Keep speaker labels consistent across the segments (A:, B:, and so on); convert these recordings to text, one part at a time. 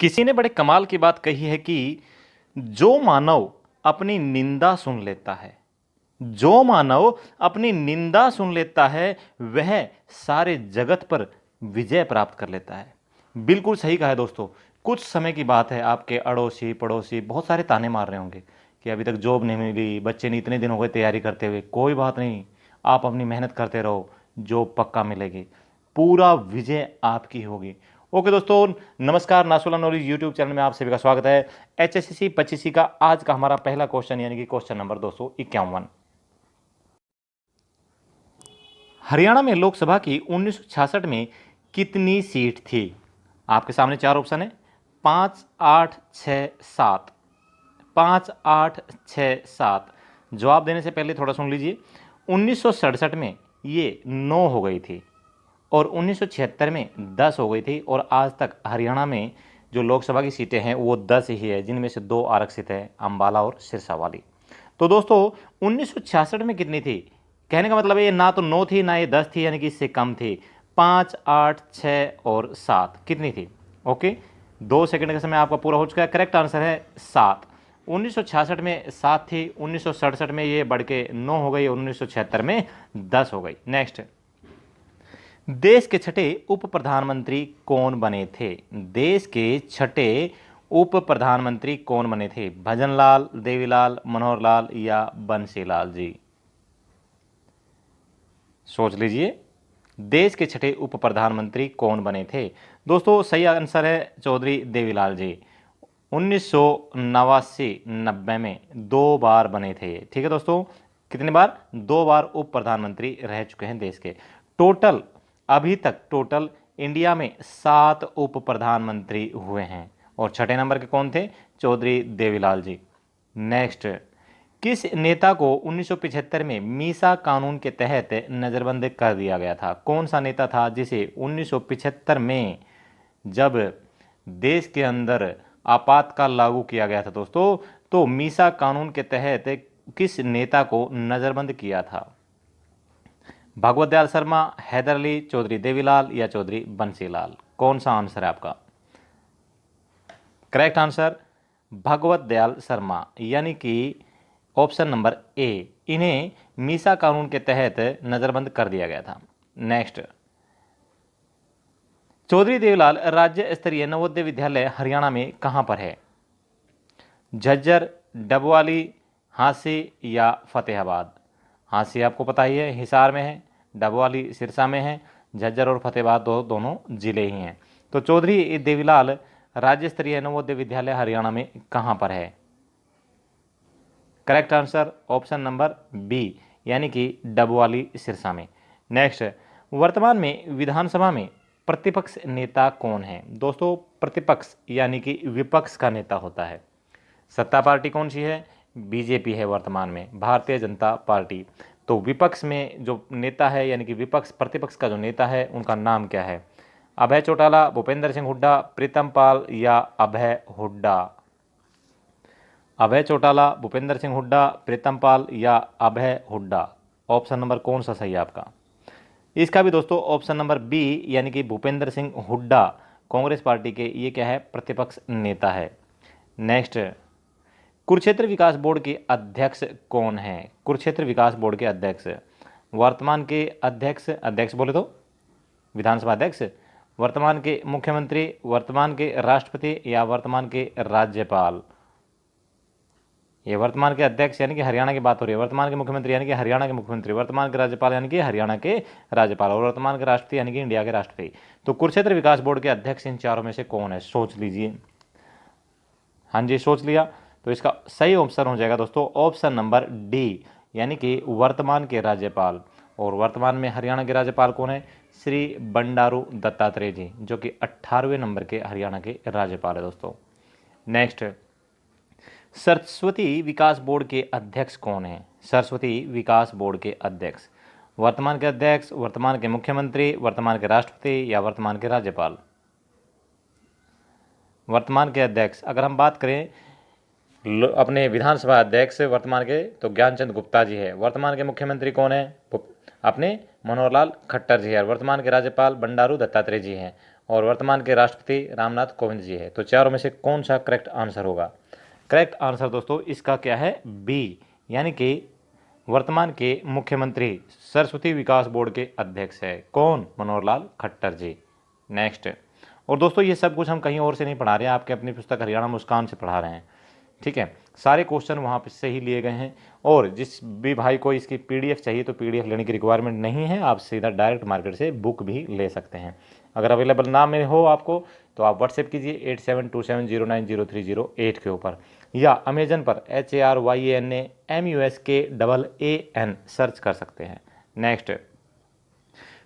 A: किसी ने बड़े कमाल की बात कही है कि जो मानव अपनी निंदा सुन लेता है, जो मानव अपनी निंदा सुन लेता है, वह सारे जगत पर विजय प्राप्त कर लेता है। बिल्कुल सही कहा है दोस्तों। कुछ समय की बात है, आपके अड़ोसी पड़ोसी बहुत सारे ताने मार रहे होंगे कि अभी तक जॉब नहीं मिली, बच्चे ने इतने दिन हो गए तैयारी करते हुए। कोई बात नहीं, आप अपनी मेहनत करते रहो, जॉब पक्का मिलेगी, पूरा विजय आपकी होगी। ओके दोस्तों, नमस्कार। नासुला नॉलेज यूट्यूब चैनल में आप सभी का स्वागत है। HSC 25 का आज का हमारा पहला क्वेश्चन यानी कि क्वेश्चन नंबर 251। हरियाणा में लोकसभा की 1966 में कितनी सीट थी? आपके सामने चार ऑप्शन है, 5, 8, 6, 7। 5, 8, 6, 7। जवाब देने से पहले थोड़ा सुन लीजिए। 1967 में ये 9 हो गई थी और 1976 में 10 हो गई थी, और आज तक हरियाणा में जो लोकसभा की सीटें हैं वो 10 ही है, जिनमें से 2 आरक्षित है, अंबाला और सिरसा वाली। तो दोस्तों 1966 में कितनी थी? कहने का मतलब है ये ना तो 9 थी ना ये 10 थी, यानी कि इससे कम थी। 5, 8, 6 और 7 कितनी थी? ओके, 2 सेकंड का समय आपका पूरा हो चुका है। करेक्ट आंसर है 7। 1966 में 7 थी, 1967 में ये बढ़ के 9 हो गई, 1976 में 10 हो गई। नेक्स्ट, देश के छठे उप प्रधानमंत्री कौन बने थे? देश के छठे उप प्रधानमंत्री कौन बने थे? भजनलाल, देवीलाल, मनोहर लाल या बंसीलाल जी? सोच लीजिए, देश के छठे उप प्रधानमंत्री कौन बने थे? दोस्तों सही आंसर है चौधरी देवीलाल जी। 1989-90 में 2 बार बने थे। ठीक है दोस्तों, कितने बार? 2 बार उप प्रधानमंत्री रह चुके हैं देश के। टोटल अभी तक टोटल इंडिया में 7 उप प्रधानमंत्री हुए हैं, और छठे नंबर के कौन थे? चौधरी देवीलाल जी। नेक्स्ट, किस नेता को 1975 में मीसा कानून के तहत नज़रबंद कर दिया गया था? कौन सा नेता था जिसे 1975 में, जब देश के अंदर आपातकाल लागू किया गया था दोस्तों, तो मीसा कानून के तहत किस नेता को नज़रबंद किया था? भगवत दयाल शर्मा, हैदर अली, चौधरी देवीलाल या चौधरी बंसीलाल? कौन सा आंसर है आपका? करेक्ट आंसर भगवत दयाल शर्मा, यानी कि ऑप्शन नंबर ए। इन्हें मीसा कानून के तहत नज़रबंद कर दिया गया था। नेक्स्ट, चौधरी देवीलाल राज्य स्तरीय नवोदय विद्यालय हरियाणा में कहां पर है? झज्जर, डबवाली, हांसी या फतेहाबाद? हांसी आपको पता ही है हिसार में है, डबवाली सिरसा में है, झज्जर और फतेहाबाद दोनों जिले ही हैं। तो चौधरी देवीलाल राज्य स्तरीय नवोदय विद्यालय हरियाणा में कहां पर है? Correct answer option number B, यानी कि डबवाली सिरसा में। नेक्स्ट, वर्तमान में विधानसभा में प्रतिपक्ष नेता कौन है? दोस्तों प्रतिपक्ष यानी कि विपक्ष का नेता होता है। सत्ता पार्टी कौन सी है? बीजेपी है वर्तमान में, भारतीय जनता पार्टी। तो विपक्ष में जो नेता है यानी कि विपक्ष प्रतिपक्ष का जो नेता है उनका नाम क्या है? अभय चौटाला, भूपेंद्र सिंह हुड्डा, प्रीतम पाल या अभय हुड्डा? अभय चौटाला, भूपेंद्र सिंह हुड्डा, प्रीतम पाल या अभय हुड्डा? ऑप्शन नंबर कौन सा सही है आपका? इसका भी दोस्तों ऑप्शन नंबर बी, यानी कि भूपेंद्र सिंह हुड्डा कांग्रेस पार्टी के ये क्या है? प्रतिपक्ष नेता है। नेक्स्ट, कुरुक्षेत्र विकास बोर्ड के अध्यक्ष कौन है? कुरुक्षेत्र विकास बोर्ड के अध्यक्ष, वर्तमान के अध्यक्ष, अध्यक्ष बोले तो विधानसभा अध्यक्ष, वर्तमान के मुख्यमंत्री, वर्तमान के राष्ट्रपति या वर्तमान के राज्यपाल? ये वर्तमान के अध्यक्ष यानी कि हरियाणा की बात हो रही है, वर्तमान के मुख्यमंत्री यानी कि हरियाणा के मुख्यमंत्री, वर्तमान के राज्यपाल यानी कि हरियाणा के राज्यपाल, और वर्तमान के राष्ट्रपति यानी कि इंडिया के राष्ट्रपति। तो कुरुक्षेत्र विकास बोर्ड के अध्यक्ष इन चारों में से कौन है? सोच लीजिए। हाँ जी, सोच लिया। तो इसका सही ऑप्शन हो जाएगा दोस्तों ऑप्शन नंबर डी, यानी कि वर्तमान के राज्यपाल। और वर्तमान में हरियाणा के राज्यपाल कौन है? श्री बंडारू दत्तात्रेय जी, जो कि 18वें नंबर के हरियाणा के राज्यपाल है दोस्तों। नेक्स्ट, सरस्वती विकास बोर्ड के अध्यक्ष कौन है? सरस्वती विकास बोर्ड के अध्यक्ष, वर्तमान के अध्यक्ष, वर्तमान के मुख्यमंत्री, वर्तमान के राष्ट्रपति या वर्तमान के राज्यपाल? वर्तमान के अध्यक्ष, अगर हम बात करें अपने विधानसभा अध्यक्ष वर्तमान के, तो ज्ञानचंद गुप्ता जी है। वर्तमान के मुख्यमंत्री कौन है? अपने मनोहर लाल खट्टर जी है, वर्तमान के राज्यपाल बंडारू दत्तात्रेय जी हैं, और वर्तमान के राष्ट्रपति रामनाथ कोविंद जी है। तो चारों में से कौन सा करेक्ट आंसर होगा? करेक्ट आंसर दोस्तों इसका क्या है? बी, यानी कि वर्तमान के मुख्यमंत्री सरस्वती विकास बोर्ड के अध्यक्ष है। कौन? मनोहर लाल खट्टर जी। नेक्स्ट। और दोस्तों ये सब कुछ हम कहीं और से नहीं पढ़ा रहे हैं, आपके अपनी पुस्तक हरियाणा मुस्कान से पढ़ा रहे हैं, ठीक है। सारे क्वेश्चन वहाँ पे से ही लिए गए हैं, और जिस भी भाई को इसकी पीडीएफ चाहिए तो पीडीएफ लेने की रिक्वायरमेंट नहीं है, आप सीधा डायरेक्ट मार्केट से बुक भी ले सकते हैं। अगर अवेलेबल ना में हो आपको तो आप व्हाट्सएप कीजिए 8727090308 के ऊपर, या अमेजन पर HARYANAMUSKAAN सर्च कर सकते हैं। नेक्स्ट,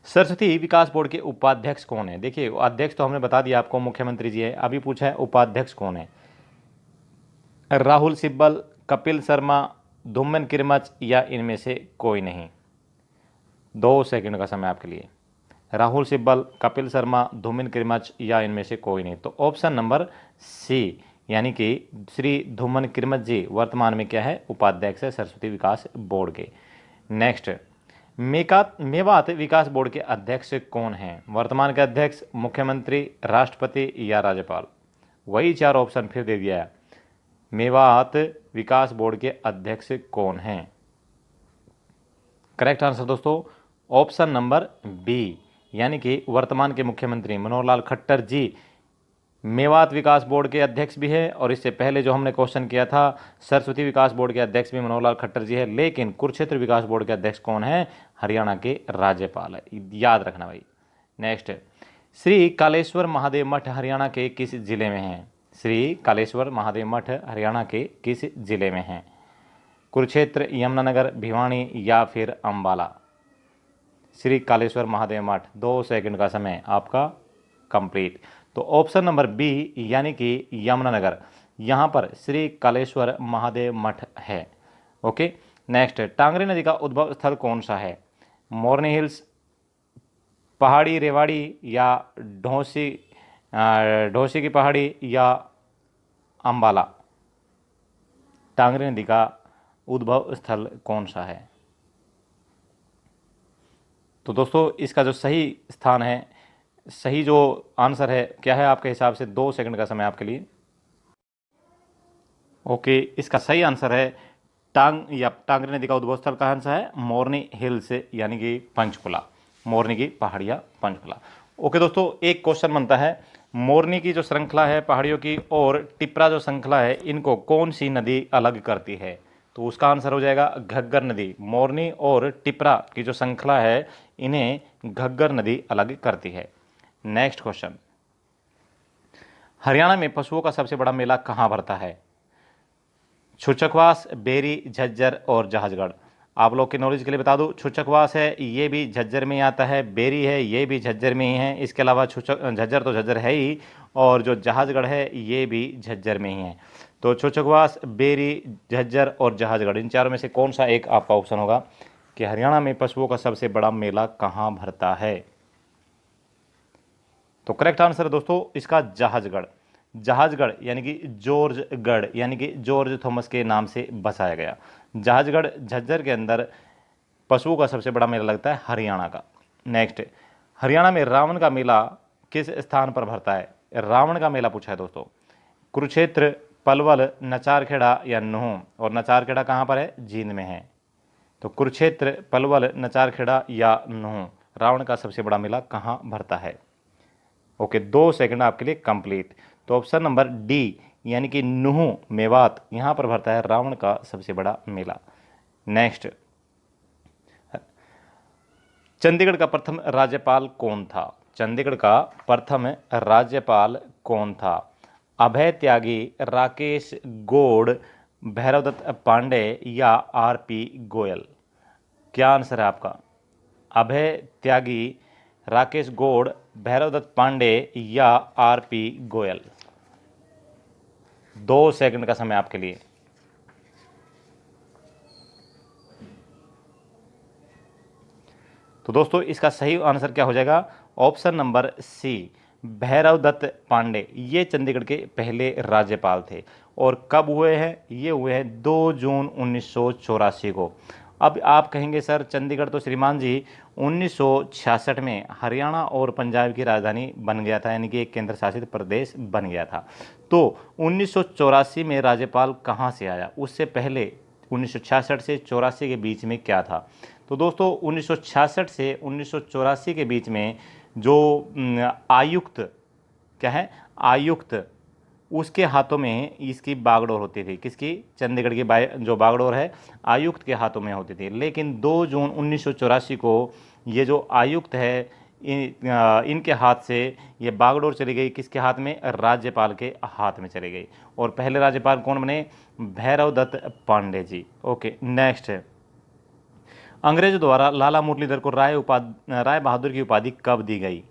A: सरस्वती विकास बोर्ड के उपाध्यक्ष कौन है? देखिए अध्यक्ष तो हमने बता दिया आपको, मुख्यमंत्री जी है। अभी पूछा है उपाध्यक्ष कौन है? राहुल सिब्बल, कपिल शर्मा, धूमन किरमच, या इनमें से कोई नहीं। 2 सेकंड का समय आपके लिए। राहुल सिब्बल, कपिल शर्मा, धूमन किरमच, या इनमें से कोई नहीं। तो ऑप्शन नंबर सी, यानी कि श्री धूमन किरमच जी वर्तमान में क्या है? उपाध्यक्ष है सरस्वती विकास बोर्ड के। नेक्स्ट, मेवात विकास बोर्ड के अध्यक्ष कौन हैं? वर्तमान के अध्यक्ष, मुख्यमंत्री, राष्ट्रपति, या राज्यपाल? वही 4 ऑप्शन फिर दे दिया है। मेवात विकास बोर्ड के अध्यक्ष कौन हैं? करेक्ट आंसर दोस्तों ऑप्शन नंबर बी, यानी कि वर्तमान के मुख्यमंत्री मनोहर लाल खट्टर जी मेवात विकास बोर्ड के अध्यक्ष भी है, और इससे पहले जो हमने क्वेश्चन किया था सरस्वती विकास बोर्ड के अध्यक्ष भी मनोहर लाल खट्टर जी है, लेकिन कुरुक्षेत्र विकास बोर्ड के अध्यक्ष कौन है? हरियाणा के राज्यपाल है, याद रखना भाई। नेक्स्ट, श्री कालेश्वर महादेव मठ हरियाणा के किस जिले में है? श्री कालेश्वर महादेव मठ हरियाणा के किस जिले में है? कुरुक्षेत्र, यमुनानगर, भिवानी, या फिर अंबाला? श्री कालेश्वर महादेव मठ। 2 सेकंड का समय आपका कंप्लीट। तो ऑप्शन नंबर बी, यानी कि यमुनानगर, यहाँ पर श्री कालेश्वर महादेव मठ है। ओके। नेक्स्ट, टांगरी नदी का उद्भव स्थल कौन सा है? मोरनी हिल्स, पहाड़ी रेवाड़ी, या ढोसी की पहाड़ी, या अंबाला? टांगरी नदी का उद्भव स्थल कौन सा है? तो दोस्तों इसका जो सही स्थान है, सही जो आंसर है क्या है आपके हिसाब से? 2 सेकंड का समय आपके लिए। ओके, इसका सही आंसर है टांगरी नदी का उद्भव स्थल कहाँ सा है? मोरनी हिल्स, यानी कि पंचकुला, मोरनी की पहाड़ियाँ पंचकुला। ओके दोस्तों, एक क्वेश्चन बनता है, मोरनी की जो श्रृंखला है पहाड़ियों की और टिप्रा जो श्रृंखला है, इनको कौन सी नदी अलग करती है? तो उसका आंसर हो जाएगा घग्गर नदी। मोरनी और टिप्रा की जो श्रृंखला है इन्हें घग्गर नदी अलग करती है। नेक्स्ट क्वेश्चन, हरियाणा में पशुओं का सबसे बड़ा मेला कहाँ भरता है? छुचकवास, बेरी, झज्जर, और जहाजगढ़? आप लोग के नॉलेज के लिए बता दूं, छुचकवास है ये भी झज्जर में ही आता है, बेरी है ये भी झज्जर में ही है, इसके अलावा झज्जर तो झज्जर है ही, और जो जहाजगढ़ है ये भी झज्जर में ही है। तो छुचकवास, बेरी, झज्जर और जहाजगढ़, इन चारों में से कौन सा एक आपका ऑप्शन होगा कि हरियाणा में पशुओं का सबसे बड़ा मेला कहाँ भरता है? तो करेक्ट आंसर दोस्तों इसका जहाजगढ़। जहाजगढ़ यानी कि जॉर्जगढ़, यानी कि जॉर्ज थॉमस के नाम से बसाया गया। जहाजगढ़ झज्जर के अंदर पशुओं का सबसे बड़ा मेला लगता है हरियाणा का। नेक्स्ट, हरियाणा में रावण का मेला किस स्थान पर भरता है? रावण का मेला पूछा है दोस्तों। कुरुक्षेत्र, पलवल, नचारखेड़ा, या नूंह? और नचारखेड़ा कहाँ पर है? जींद में है। तो कुरुक्षेत्र, पलवल, नचारखेड़ा, या नूंह, रावण का सबसे बड़ा मेला कहाँ भरता है? ओके, 2 सेकंड आपके लिए कंप्लीट। तो ऑप्शन नंबर डी, यानी कि नूंह, मेवात, यहाँ पर भरता है रावण का सबसे बड़ा मेला। नेक्स्ट, चंडीगढ़ का प्रथम राज्यपाल कौन था? चंडीगढ़ का प्रथम राज्यपाल कौन था? अभय त्यागी, राकेश गौड़, भैरवदत्त पांडे, या आरपी गोयल? क्या आंसर है आपका? अभय त्यागी, राकेश गौड़, भैरवदत्त पांडे, या आरपी गोयल? 2 सेकंड का समय आपके लिए। तो दोस्तों इसका सही आंसर क्या हो जाएगा? Option number C, Bhairavdutt Pande. ये चंडीगढ़ के पहले राज्यपाल थे। और कब हुए हैं? ये हुए हैं 2 जून 1984 को। अब आप कहेंगे सर चंडीगढ़ तो श्रीमान जी 1966 में हरियाणा और पंजाब की राजधानी बन गया था, यानी कि एक केंद्र शासित प्रदेश बन गया था। तो 1984 में राज्यपाल कहाँ से आया, उससे पहले 1966 से 84 के बीच में क्या था? तो दोस्तों 1966 से 1984 के बीच में जो आयुक्त क्या है, आयुक्त, उसके हाथों में इसकी बागडोर होती थी। किसकी? चंडीगढ़ की जो बागडोर है आयुक्त के हाथों में होती थी। लेकिन 2 जून 1984 को ये जो आयुक्त है इनके हाथ से ये बागडोर चली गई। किसके हाथ में? राज्यपाल के हाथ में चली गई। और पहले राज्यपाल कौन बने? भैरव दत्त पांडे जी। ओके, नेक्स्ट है, अंग्रेजों द्वारा लाला मुरलीधर को राय बहादुर की उपाधि कब दी गई?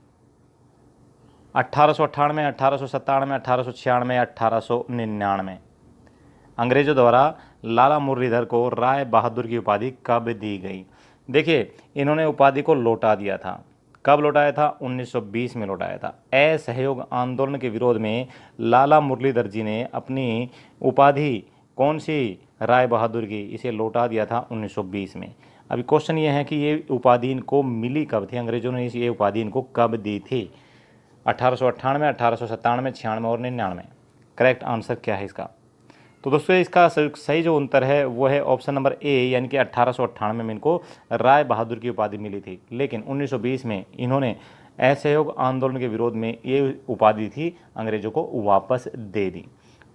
A: 1898, 1897, 1896, 1899। अंग्रेजों द्वारा लाला मुरलीधर को राय बहादुर की उपाधि कब दी गई? देखिए, इन्होंने उपाधि को लौटा दिया था। कब लौटाया था? 1920 में लौटाया था। असहयोग आंदोलन के विरोध में लाला मुरलीधर जी ने अपनी उपाधि कौन सी? राय बहादुर की, इसे लौटा दिया था 1920 में। अभी क्वेश्चन ये है कि ये उपाधि इनको मिली कब थी, अंग्रेजों ने ये उपाधि इनको कब दी थी? 1898, 1897, 96 और 99। करेक्ट आंसर क्या है इसका? तो दोस्तों इसका सही जो उत्तर है वो है ऑप्शन नंबर ए, यानी कि 1898 में इनको राय बहादुर की उपाधि मिली थी। लेकिन 1920 में इन्होंने असहयोग आंदोलन के विरोध में ये उपाधि थी अंग्रेजों को वापस दे दी।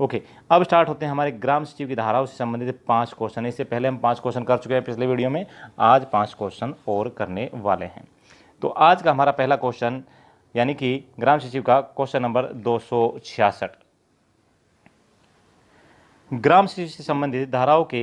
A: ओके, अब स्टार्ट होते हैं हमारे ग्राम सचिव की धाराओं से संबंधित 5 क्वेश्चन। इससे पहले हम 5 क्वेश्चन कर चुके हैं पिछले वीडियो में, आज 5 क्वेश्चन और करने वाले हैं। तो आज का हमारा पहला क्वेश्चन यानी कि ग्राम सचिव का क्वेश्चन नंबर 266, ग्राम सचिव से संबंधित धाराओं के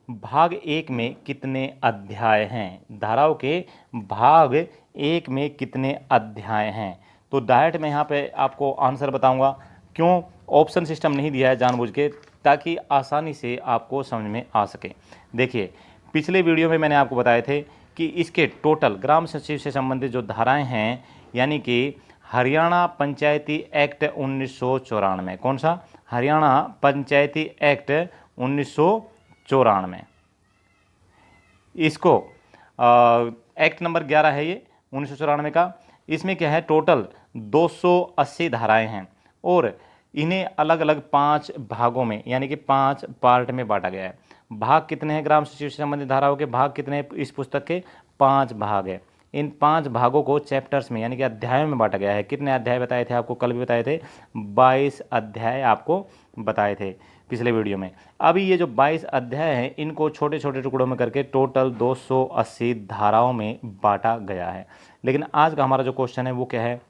A: भाग 1 में कितने अध्याय हैं? धाराओं के भाग 1 में कितने अध्याय हैं? तो डायरेक्ट मैं यहाँ पे आपको आंसर बताऊंगा। क्यों ऑप्शन सिस्टम नहीं दिया है? जानबूझ के, ताकि आसानी से आपको समझ में आ सके। देखिए, पिछले वीडियो में मैंने आपको बताए थे कि इसके टोटल ग्राम सचिव से संबंधित जो धाराएं हैं, यानी कि हरियाणा पंचायती एक्ट 1994, कौन सा? हरियाणा पंचायती एक्ट 1994, इसको एक्ट नंबर 11 है ये 1994 का। इसमें क्या है, टोटल 280 धाराएं हैं और इन्हें अलग अलग 5 भागों में यानी कि 5 पार्ट में बांटा गया है। भाग कितने हैं ग्राम सचिव से संबंधित धाराओं के? भाग कितने हैं इस पुस्तक के? 5 भाग है। इन 5 भागों को चैप्टर्स में यानी कि अध्यायों में बांटा गया है। कितने अध्याय बताए थे आपको? कल भी बताए थे, 22 अध्याय आपको बताए थे पिछले वीडियो में। अभी ये जो 22 अध्याय हैं इनको छोटे छोटे टुकड़ों में करके टोटल 280 धाराओं में बांटा गया है। लेकिन आज का हमारा जो क्वेश्चन है वो क्या है,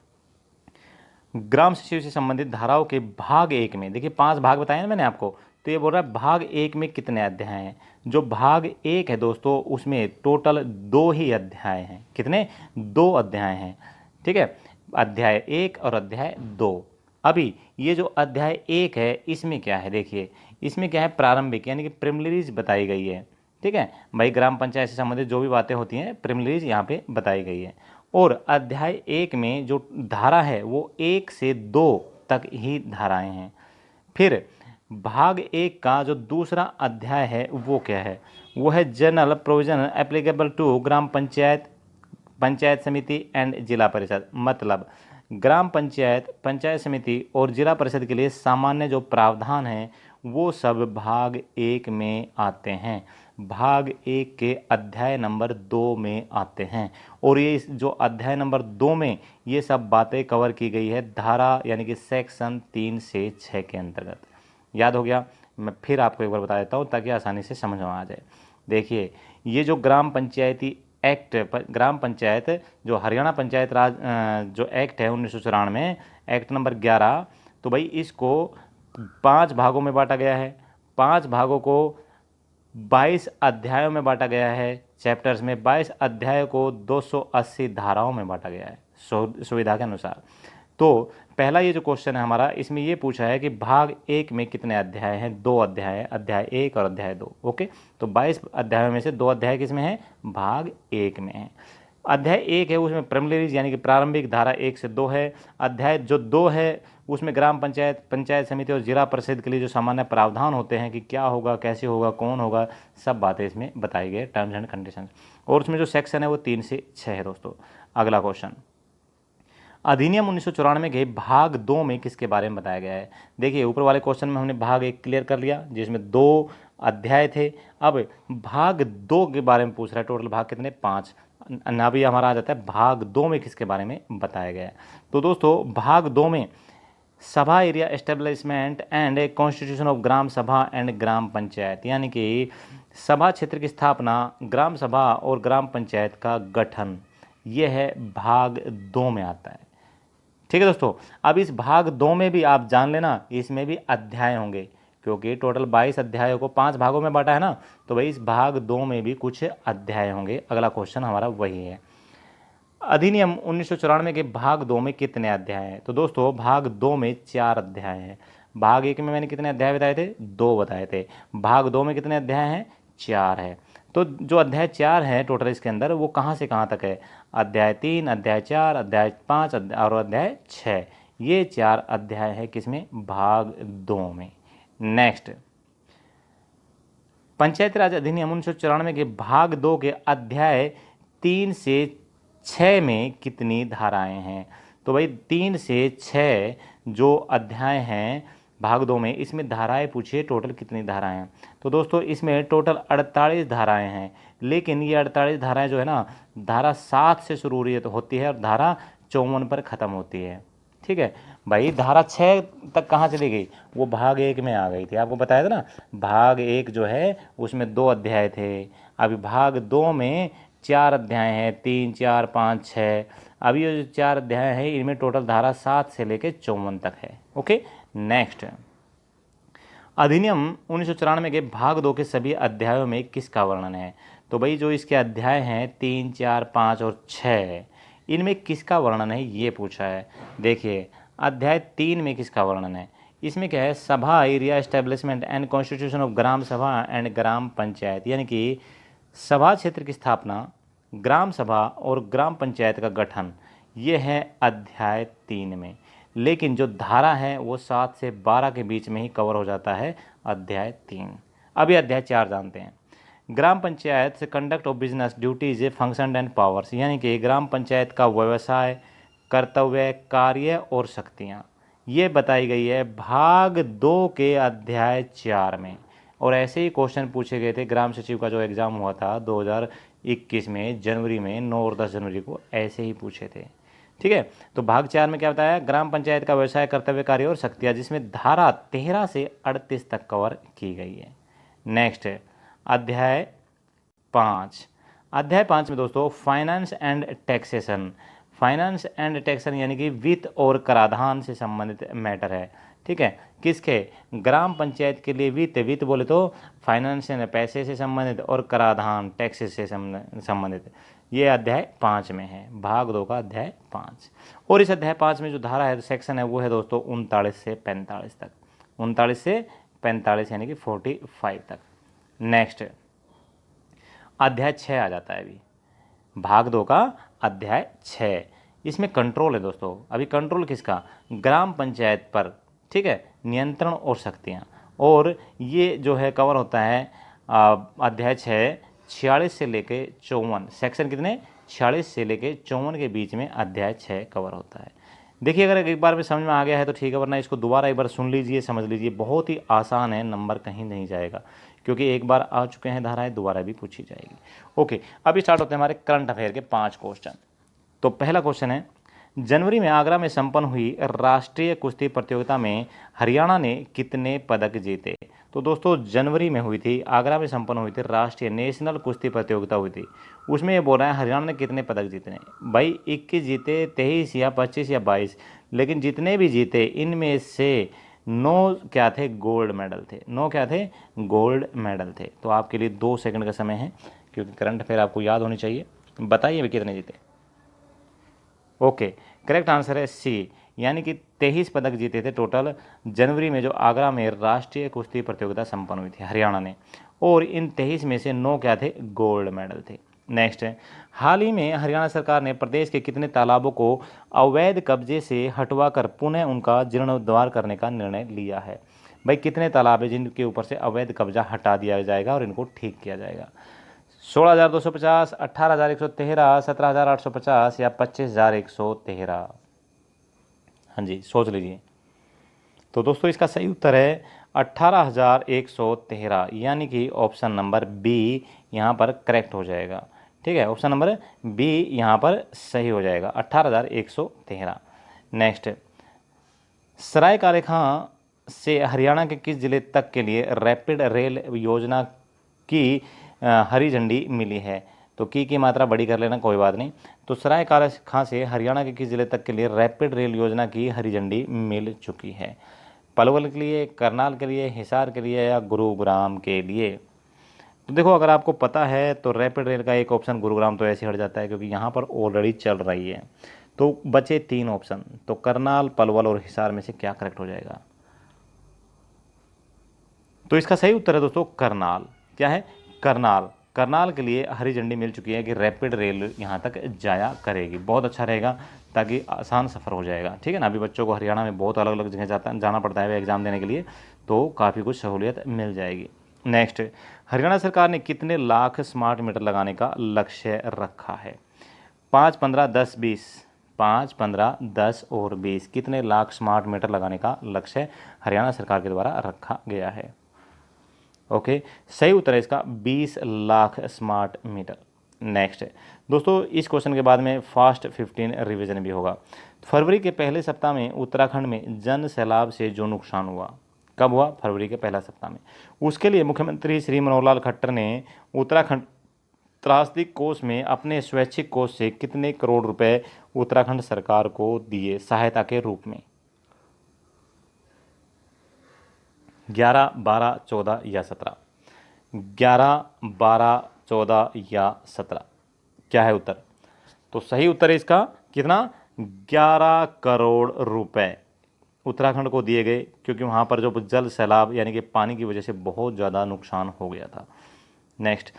A: ग्राम सचिव से संबंधित धाराओं के भाग 1 में। देखिए 5 भाग बताए ना मैंने आपको, तो ये बोल रहा है भाग 1 में कितने अध्याय हैं। जो भाग 1 है दोस्तों उसमें टोटल 2 ही अध्याय हैं। कितने? 2 अध्याय हैं। ठीक है, अध्याय 1 और अध्याय 2। अभी ये जो अध्याय 1 है इसमें क्या है, देखिए इसमें क्या है, प्रारंभिक यानी कि प्रिलिमिनरीज बताई गई है। ठीक है भाई, ग्राम पंचायत से संबंधित जो भी बातें होती हैं प्रिलिमिनरीज यहाँ पे बताई गई है। और अध्याय 1 में जो धारा है वो 1 से 2 तक ही धाराएं हैं। फिर भाग 1 का जो दूसरा अध्याय है वो क्या है, वो है जनरल प्रोविजन एप्लीकेबल टू ग्राम पंचायत, पंचायत समिति एंड जिला परिषद। मतलब ग्राम पंचायत, पंचायत समिति और जिला परिषद के लिए सामान्य जो प्रावधान हैं वो सब भाग 1 में आते हैं। भाग 1 के अध्याय नंबर 2 में आते हैं। और ये जो अध्याय नंबर 2 में ये सब बातें कवर की गई है धारा यानी कि सेक्शन 3 से 6 के अंतर्गत। याद हो गया? मैं फिर आपको एक बार बता देता हूँ ताकि आसानी से समझ में आ जाए। देखिए, ये जो ग्राम पंचायती एक्ट, ग्राम पंचायत जो हरियाणा पंचायत राज जो एक्ट है 1994, एक्ट नंबर 11, तो भाई इसको 5 भागों में बांटा गया है। 5 भागों को 22 अध्यायों में बांटा गया है। चैप्टर्स में 22 अध्याय को 280 धाराओं में बांटा गया है सुविधा के अनुसार। तो पहला ये जो क्वेश्चन है हमारा, इसमें ये पूछा है कि भाग 1 में कितने अध्याय हैं? 2 अध्याय है, अध्याय 1 और अध्याय 2। ओके, तो 22 अध्यायों में से 2 अध्याय किस में है? भाग 1 में है। अध्याय 1 है उसमें प्रिलिमिनरीज यानी कि प्रारंभिक धारा 1 से 2 है। अध्याय जो 2 है उसमें ग्राम पंचायत, पंचायत समिति और जिला परिषद के लिए जो सामान्य प्रावधान होते हैं कि क्या होगा, कैसे होगा, कौन होगा, सब बातें इसमें बताई गई, टर्म्स एंड कंडीशंस। और उसमें जो सेक्शन है वो 3 से 6 है दोस्तों। अगला क्वेश्चन, अधिनियम 1994 के भाग 2 में किसके बारे में बताया गया है? देखिए ऊपर वाले क्वेश्चन में हमने भाग 1 क्लियर कर लिया जिसमें 2 अध्याय थे। अब भाग 2 के बारे में पूछ रहा है, टोटल भाग कितने? 5। अभी हमारा आ जाता है भाग 2 में किसके बारे में बताया गया है। तो दोस्तों भाग 2 में sabha area establishment and a constitution of gram sabha and ग्राम पंचायत, यानी कि सभा क्षेत्र की स्थापना, ग्राम सभा और ग्राम पंचायत का गठन, यह है भाग 2 में आता है। ठीक है दोस्तों। अब इस भाग 2 में भी आप जान लेना, इसमें भी अध्याय होंगे, क्योंकि टोटल 22 अध्यायों को 5 भागों में बांटा है ना, तो भाई इस भाग 2 में भी कुछ अध्याय होंगे। अगला क्वेश्चन हमारा वही है, अधिनियम 1994 के भाग 2 में कितने अध्याय हैं? तो दोस्तों भाग 2 में 4 अध्याय हैं। भाग 1 में मैंने कितने अध्याय बताए थे? 2 बताए थे। भाग 2 में कितने अध्याय हैं? 4 है। तो जो अध्याय 4 है टोटल इसके अंदर, वो कहाँ से कहाँ तक है? अध्याय 3, अध्याय 4, अध्याय 5 और अध्याय 6, ये 4 अध्याय है किसमें? भाग 2 में। नेक्स्ट, पंचायती राज अधिनियम 1994 के भाग 2 के अध्याय 3 से 6 में कितनी धाराएं हैं? तो भाई 3 से 6 जो अध्याय हैं भाग 2 में, इसमें धाराएं पूछिए टोटल कितनी धाराएं हैं? तो दोस्तों इसमें टोटल 48 धाराएं हैं, लेकिन ये 48 धाराएं जो है ना, धारा 7 से शुरू होती है और धारा 54 पर ख़त्म होती है। ठीक है भाई, धारा 6 तक कहाँ चली गई? वो भाग 1 में आ गई थी, आपको बताया था ना। भाग 1 जो है उसमें 2 अध्याय थे, अभी भाग 2 में 4 अध्याय हैं, 3, 4, 5, 6। अभी ये जो 4 अध्याय हैं इनमें टोटल धारा 7 से लेकर 54 तक है। ओके। नेक्स्ट, अधिनियम 1994 के भाग 2 के सभी अध्यायों में किसका वर्णन है? तो भाई जो इसके अध्याय हैं 3, 4, 5 और 6, इनमें किसका वर्णन है ये पूछा है। देखिए अध्याय 3 में किसका वर्णन है? इसमें क्या है? Sabha area establishment and constitution of gram sabha and ग्राम पंचायत, यानी कि सभा क्षेत्र की स्थापना, ग्राम सभा और ग्राम पंचायत का गठन, ये है अध्याय 3 में। लेकिन जो धारा है वो 7 से 12 के बीच में ही कवर हो जाता है अध्याय 3। अभी अध्याय 4 जानते हैं। ग्राम पंचायत से conduct of business duties, function and powers, यानी कि ग्राम पंचायत का व्यवसाय, कर्तव्य, कार्य और शक्तियाँ, ये बताई गई है भाग 2 के अध्याय 4 में। और ऐसे ही क्वेश्चन पूछे गए थे ग्राम सचिव का जो एग्ज़ाम हुआ था 2021 में जनवरी में, 9 और 10 जनवरी को, ऐसे ही पूछे थे। ठीक है, तो भाग 4 में क्या बताया? ग्राम पंचायत का व्यवसाय, कर्तव्य, कार्य और शक्तियाँ, जिसमें धारा 13 से 38 तक कवर की गई है। नेक्स्ट, अध्याय 5। अध्याय 5 में दोस्तों finance and taxation, finance and taxation यानी कि वित्त और कराधान से संबंधित मैटर है। ठीक है, किसके? ग्राम पंचायत के लिए वित्त, वित्त बोले तो फाइनेंस यानी पैसे से संबंधित, और कराधान टैक्सेस से संबंधित, ये अध्याय 5 में है, भाग 2 का अध्याय 5। और इस अध्याय 5 में जो धारा है, सेक्शन है, वो है दोस्तों 39 से 45 तक, 39 से 45 यानी कि 45 तक। नेक्स्ट, अध्याय 6 आ जाता है अभी, भाग 2 का अध्याय 6। इसमें कंट्रोल है दोस्तों। अभी कंट्रोल किसका? ग्राम पंचायत पर। ठीक है, नियंत्रण और शक्तियाँ, और ये जो है कवर होता है अध्याय 6 46 से लेके 54, सेक्शन कितने? 46 से लेके 54 के बीच में अध्याय 6 कवर होता है। देखिए अगर एक बार में समझ में आ गया है तो ठीक है, वरना इसको दोबारा एक बार सुन लीजिए, समझ लीजिए, बहुत ही आसान है, नंबर कहीं नहीं जाएगा, क्योंकि एक बार आ चुके हैं धाराएं, दोबारा भी पूछी जाएगी। ओके, अभी स्टार्ट होते हैं हमारे करंट अफेयर के 5 क्वेश्चन। तो पहला क्वेश्चन है, जनवरी में आगरा में संपन्न हुई राष्ट्रीय कुश्ती प्रतियोगिता में हरियाणा ने कितने पदक जीते? तो दोस्तों जनवरी में हुई थी, आगरा में संपन्न हुई थी राष्ट्रीय नेशनल कुश्ती प्रतियोगिता हुई थी, उसमें ये बोल रहे हैं हरियाणा ने कितने पदक जीते? भाई 21 जीते, 23 या 25 या 22, लेकिन जितने भी जीते इनमें से 9 क्या थे? गोल्ड मेडल थे। 9 क्या थे? गोल्ड मेडल थे। तो आपके लिए 2 सेकंड का समय है, क्योंकि करंट अफेयर आपको याद होनी चाहिए। बताइए अभी कितने जीते? ओके, करेक्ट आंसर है सी, यानी कि 23 पदक जीते थे टोटल जनवरी में जो आगरा में राष्ट्रीय कुश्ती प्रतियोगिता संपन्न हुई थी हरियाणा ने, और इन 23 में से 9 क्या थे? गोल्ड मेडल थे। नेक्स्ट है, हाल ही में हरियाणा सरकार ने प्रदेश के कितने तालाबों को अवैध कब्जे से हटवाकर पुनः उनका जीर्णोद्धार करने का निर्णय लिया है? भाई कितने तालाब है जिनके ऊपर से अवैध कब्जा हटा दिया जाएगा और इनको ठीक किया जाएगा? 16,250, 18,113, 17,850 या 25,113? हाँ जी, सोच लीजिए। तो दोस्तों इसका सही उत्तर है 18,113, यानी कि ऑप्शन नंबर बी यहाँ पर करेक्ट हो जाएगा। ठीक है, ऑप्शन नंबर बी यहाँ पर सही हो जाएगा, 18,113। नेक्स्ट, सराय काले खां से हरियाणा के किस जिले तक के लिए रैपिड रेल योजना की हरी झंडी मिली है? तो की मात्रा बड़ी कर लेना, कोई बात नहीं। तो सराय काले खां से हरियाणा के किस जिले तक के लिए रैपिड रेल योजना की हरी झंडी मिल चुकी है? पलवल के लिए, करनाल के लिए, हिसार के लिए या गुरुग्राम के लिए? तो देखो, अगर आपको पता है तो रैपिड रेल का एक ऑप्शन गुरुग्राम तो ऐसे हट जाता है क्योंकि यहाँ पर ऑलरेडी चल रही है। तो बचे 3 ऑप्शन, तो करनाल, पलवल और हिसार में से क्या करेक्ट हो जाएगा? तो इसका सही उत्तर है दोस्तों करनाल। क्या है? करनाल। करनाल के लिए हरी झंडी मिल चुकी है कि रैपिड रेल यहाँ तक जाया करेगी। बहुत अच्छा रहेगा, ताकि आसान सफ़र हो जाएगा। ठीक है ना, अभी बच्चों को हरियाणा में बहुत अलग अलग जगह जाना पड़ता है एग्ज़ाम देने के लिए, तो काफ़ी कुछ सहूलियत मिल जाएगी। नेक्स्ट, हरियाणा सरकार ने कितने लाख स्मार्ट मीटर लगाने का लक्ष्य रखा है? 5, 15, 10, 20? 5, 15, 10 और 20 कितने लाख स्मार्ट मीटर लगाने का लक्ष्य हरियाणा सरकार के द्वारा रखा गया है? ओके, सही उत्तर है इसका 20 लाख स्मार्ट मीटर। नेक्स्ट है दोस्तों, इस क्वेश्चन के बाद में फास्ट 15 रिवीजन भी होगा। फरवरी के पहले सप्ताह में उत्तराखंड में जन सैलाब से जो नुकसान हुआ, कब हुआ? फरवरी के पहला सप्ताह में। उसके लिए मुख्यमंत्री श्री मनोहर लाल खट्टर ने उत्तराखंड त्रासदी कोष में अपने स्वैच्छिक कोष से कितने करोड़ रुपए उत्तराखंड सरकार को दिए सहायता के रूप में? 11, 12, 14 या 17? 11, 12, 14 या 17? क्या है उत्तर? तो सही उत्तर है इसका कितना? 11 करोड़ रुपए उत्तराखंड को दिए गए, क्योंकि वहाँ पर जो जल सैलाब यानी कि पानी की वजह से बहुत ज़्यादा नुकसान हो गया था। नेक्स्ट,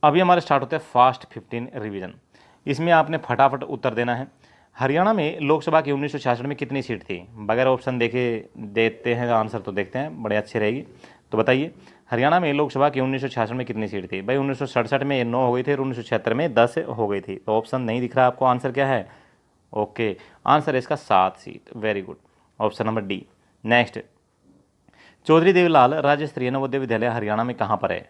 A: अभी हमारे स्टार्ट होते हैं फास्ट 15 रिवीजन। इसमें आपने फटाफट उत्तर देना है। हरियाणा में लोकसभा की 1966 में कितनी सीट थी? बगैर ऑप्शन देखे देते हैं आंसर तो देखते हैं, बड़े अच्छी रहेगी। तो बताइए, हरियाणा में लोकसभा की 1966 में कितनी सीट थी? भाई 1967 में 9 हो गई थी और 1976 में 10 हो गई थी। तो ऑप्शन नहीं दिख रहा आपको, आंसर क्या है? ओके, आंसर है इसका 7 seat. Very good, option number D. Next, Chaudhary Devilal राज्य स्तरीय नवोदय विद्यालय हरियाणा में कहाँ पर है?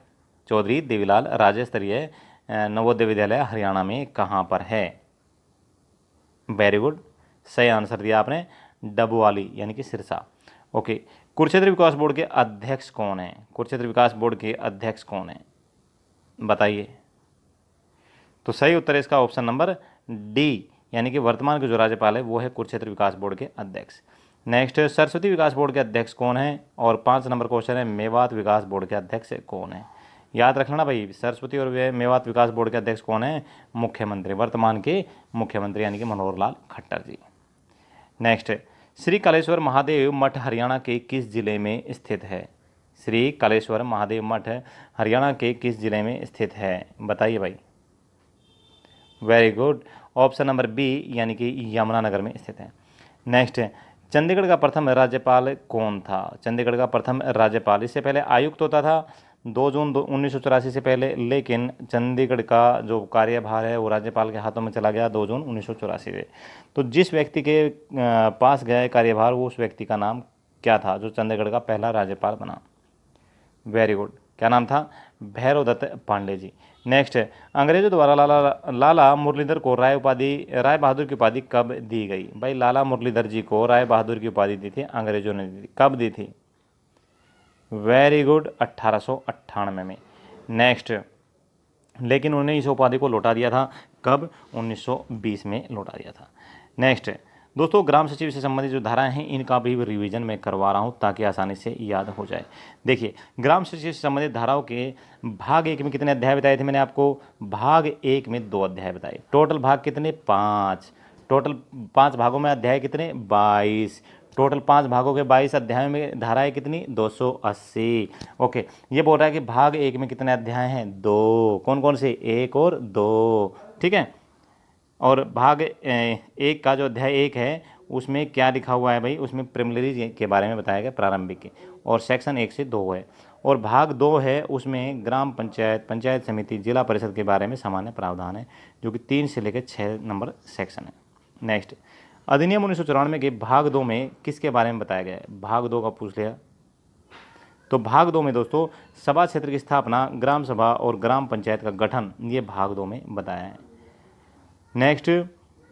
A: चौधरी देवीलाल राज्य स्तरीय नवोदय विद्यालय हरियाणा में कहाँ पर है? वेरी गुड, सही आंसर दिया आपने, डबवाली यानी कि सिरसा। ओके, कुरुक्षेत्र विकास बोर्ड के अध्यक्ष कौन है? कुरुक्षेत्र विकास बोर्ड के अध्यक्ष कौन है? बताइए। तो सही उत्तर है इसका ऑप्शन नंबर डी, यानी कि वर्तमान के जो राज्यपाल है वो है कुरुक्षेत्र विकास बोर्ड के अध्यक्ष। नेक्स्ट, सरस्वती विकास बोर्ड के अध्यक्ष कौन है? और 5 नंबर क्वेश्चन है, मेवात विकास बोर्ड के अध्यक्ष कौन है? याद रख लेना भाई, सरस्वती और मेवात विकास बोर्ड के अध्यक्ष कौन है? मुख्यमंत्री, वर्तमान के मुख्यमंत्री यानी कि मनोहर लाल खट्टर जी। नेक्स्ट, श्री कालेश्वर महादेव मठ हरियाणा के किस जिले में स्थित है? श्री कालेश्वर महादेव मठ हरियाणा के किस जिले में स्थित है? बताइए भाई। Very good, option number B, यानी कि यमुनानगर में स्थित है। नेक्स्ट, चंडीगढ़ का प्रथम राज्यपाल कौन था? चंडीगढ़ का प्रथम राज्यपाल, इससे पहले आयुक्त होता था 2 जून 1984 से पहले, लेकिन चंडीगढ़ का जो कार्यभार है वो राज्यपाल के हाथों में चला गया 2 जून 1984 से। तो जिस व्यक्ति के पास गया कार्यभार, वो उस व्यक्ति का नाम क्या था जो चंडीगढ़ का पहला राज्यपाल बना? वेरी गुड, क्या नाम था? भैरव दत्त पांडे जी। नेक्स्ट, अंग्रेजों द्वारा लाला मुरलीधर को राय बहादुर की उपाधि कब दी गई? भाई लाला मुरलीधर जी को राय बहादुर की उपाधि दी थी अंग्रेजों ने, दी थी। कब दी थी? वेरी गुड, 1898 में। नेक्स्ट, लेकिन उन्होंने इस उपाधि को लौटा दिया था कब? 1920 में लौटा दिया था। नेक्स्ट दोस्तों, ग्राम सचिव से संबंधित जो धाराएं हैं इनका भी रिवीजन मैं करवा रहा हूं ताकि आसानी से याद हो जाए। देखिए, ग्राम सचिव से संबंधित धाराओं के भाग 1 में कितने अध्याय बताए थे मैंने आपको? भाग 1 में 2 अध्याय बताए। टोटल भाग कितने? 5। टोटल 5 भागों में अध्याय कितने? 22। टोटल 5 भागों के 22 अध्यायों में धाराएं कितनी 280। ओके, ये बोल रहा है कि भाग 1 में कितने अध्याय हैं 2, कौन कौन से 1 और 2, ठीक है। और भाग 1 का जो अध्याय 1 है उसमें क्या लिखा हुआ है भाई, उसमें प्रिलिमिनरी के बारे में बताया गया, प्रारंभिक के, और सेक्शन 1 से 2 है। और भाग 2 है उसमें ग्राम पंचायत, पंचायत समिति, जिला परिषद के बारे में सामान्य प्रावधान है, जो कि 3 से लेकर 6 नंबर सेक्शन है। नेक्स्ट, अधिनियम 1994 के भाग 2 में किसके बारे में बताया गया है, भाग 2 का पूछ लिया। तो भाग 2 में दोस्तों सभा क्षेत्र की स्थापना, ग्राम सभा और ग्राम पंचायत का गठन, ये भाग 2 में बताया है। नेक्स्ट,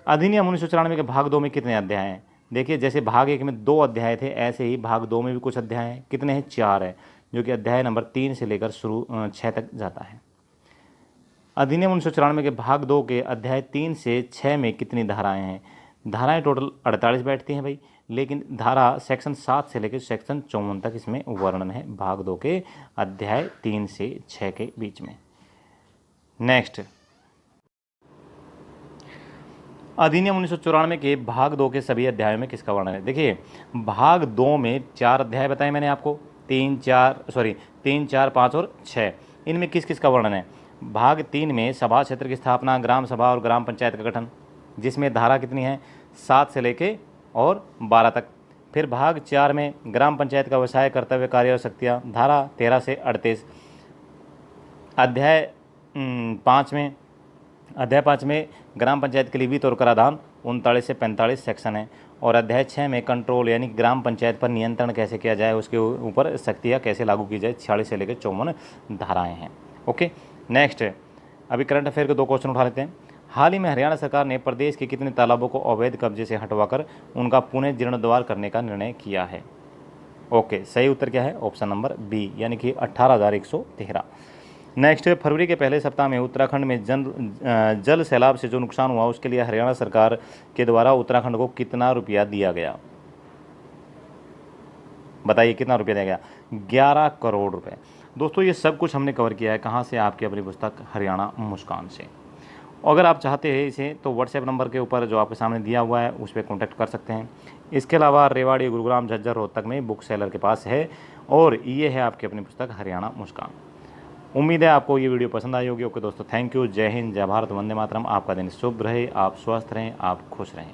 A: अधिनियम 1994 के भाग 2 में कितने अध्याय हैं। देखिए, जैसे भाग 1 में 2 अध्याय थे, ऐसे ही भाग 2 में भी कुछ अध्याय हैं। कितने हैं, 4 है, जो कि अध्याय नंबर 3 से लेकर 6 तक जाता है। अधिनियम 1994 के भाग 2 के अध्याय 3 से 6 में कितनी धाराएं हैं। धाराएं टोटल 48 बैठती हैं भाई, लेकिन धारा सेक्शन 7 से लेकर सेक्शन 54 तक इसमें वर्णन है, भाग 2 के अध्याय 3 से 6 के बीच में। नेक्स्ट, अधिनियम 1994 के भाग 2 के सभी अध्यायों में किसका वर्णन है। देखिए, भाग 2 में 4 अध्याय बताए मैंने आपको, 3, 4, 5 और 6। इनमें किस किस का वर्णन है। भाग 3 में सभा क्षेत्र की स्थापना, ग्राम सभा और ग्राम पंचायत का गठन, जिसमें धारा कितनी है 7 से लेके और 12 तक। फिर भाग 4 में ग्राम पंचायत का व्यवसाय, कर्तव्य, कार्य और शक्तियाँ, धारा 13 से 38। अध्याय 5 में ग्राम पंचायत के लिए वित्त और कराधान, 39 से 45 सेक्शन है। और अध्याय 6 में कंट्रोल, यानी ग्राम पंचायत पर नियंत्रण कैसे किया जाए, उसके ऊपर शक्तियाँ कैसे लागू की जाए, 46 से लेकर 54 धाराएं हैं। ओके, नेक्स्ट, अभी करंट अफेयर के 2 क्वेश्चन उठा लेते हैं। हाल ही में हरियाणा सरकार ने प्रदेश के कितने तालाबों को अवैध कब्जे से हटवाकर उनका पुनः जीर्णोद्धार करने का निर्णय किया है। ओके, सही उत्तर क्या है, ऑप्शन नंबर बी, यानी कि 18,113। नेक्स्ट, फरवरी के पहले सप्ताह में उत्तराखंड में जल सैलाब से जो नुकसान हुआ, उसके लिए हरियाणा सरकार के द्वारा उत्तराखंड को कितना रुपया दिया गया। बताइए कितना रुपया दिया गया, 11 करोड़ रुपए। दोस्तों, ये सब कुछ हमने कवर किया है, कहाँ से, आपकी अपनी पुस्तक हरियाणा मुस्कान से। अगर आप चाहते हैं इसे, तो व्हाट्सएप नंबर के ऊपर जो आपके सामने दिया हुआ है उस पर कॉन्टैक्ट कर सकते हैं। इसके अलावा रेवाड़ी, गुरुग्राम, झज्जर, रोहतक में बुक सेलर के पास है। और ये है आपकी अपनी पुस्तक हरियाणा मुस्कान। उम्मीद है आपको ये वीडियो पसंद आई होगी। ओके दोस्तों, थैंक यू, जय हिंद, जय भारत, वंदे मातरम। आपका दिन शुभ रहे, आप स्वस्थ रहें, आप खुश रहें।